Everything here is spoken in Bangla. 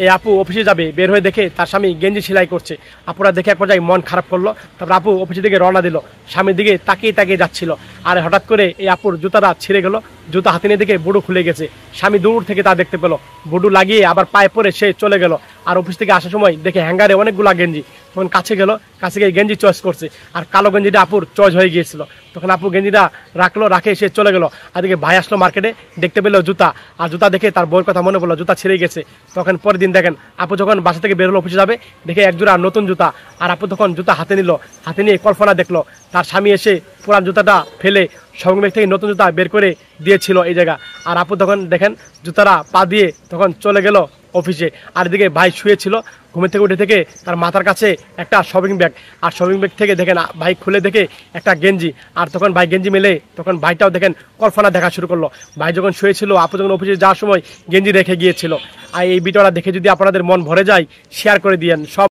এই আপু অফিসে যাবে, বের হয়ে দেখে তার স্বামী গেঞ্জি সেলাই করছে। আপুরা দেখে এক পর্যায়ে মন খারাপ করলো। তারপর আপু অফিসের দিকে রওনা দিল, স্বামীর দিকে তাকিয়ে তাকিয়ে যাচ্ছিল। আর হঠাৎ করে এই আপুর জুতাটা ছিঁড়ে গেল, জুতা হাতে নিয়ে দেখে বুড়ো খুলে গেছে। স্বামী দূর থেকে তা দেখতে পেলো, বুড়ো লাগিয়ে আবার পায়ে পরে সে চলে গেল। আর অফিস থেকে আসার সময় দেখে হ্যাঙ্গারে অনেকগুলা গেঞ্জি। তখন কাছে গেল, কাছে গিয়ে গেঞ্জি চয়েস করছে, আর কালো গেঞ্জিটা আপুর চয়েস হয়ে গিয়েছিল। তখন আপু গেঞ্জিটা রাখলো, রাখে সে চলে গেল। আর দিকে ভাই আসলো মার্কেটে, দেখতে পেলো জুতা, আর জুতা দেখে তার বউয়ের কথা মনে পড়লো, জুতা ছিঁড়ে গেছে। তখন পরের দিন দেখেন আপু যখন বাসা থেকে বেরোলো অফিসে যাবে, দেখে একজোড়া নতুন জুতা। আর আপু তখন জুতা হাতে নিল, হাতে নিয়ে কল্পনা দেখলো তার স্বামী এসে পুরান জুতাটা ফেলে শপিং ব্যাগ থেকে নতুন জুতা বের করে দিয়েছিল এই জায়গা। আর আপু তখন দেখেন জুতাটা পা দিয়ে তখন চলে গেল অফিসে। আর এদিকে ভাই শুয়েছিল, ঘুমের থেকে উঠে থেকে তার মাথার কাছে একটা শপিং ব্যাগ, আর শপিং ব্যাগ থেকে দেখেন ভাই খুলে দেখে একটা গেঞ্জি। আর তখন ভাই গেঞ্জি মেলে তখন ভাইটাও দেখেন কল্পনা দেখা শুরু করলো। ভাই যখন শুয়েছিল, আপু যখন অফিসে যাওয়ার সময় গেঞ্জি রেখে গিয়েছিল। আর এই ভিডিওটা দেখে যদি আপনাদের মন ভরে যায়, শেয়ার করে দিয়েন সব।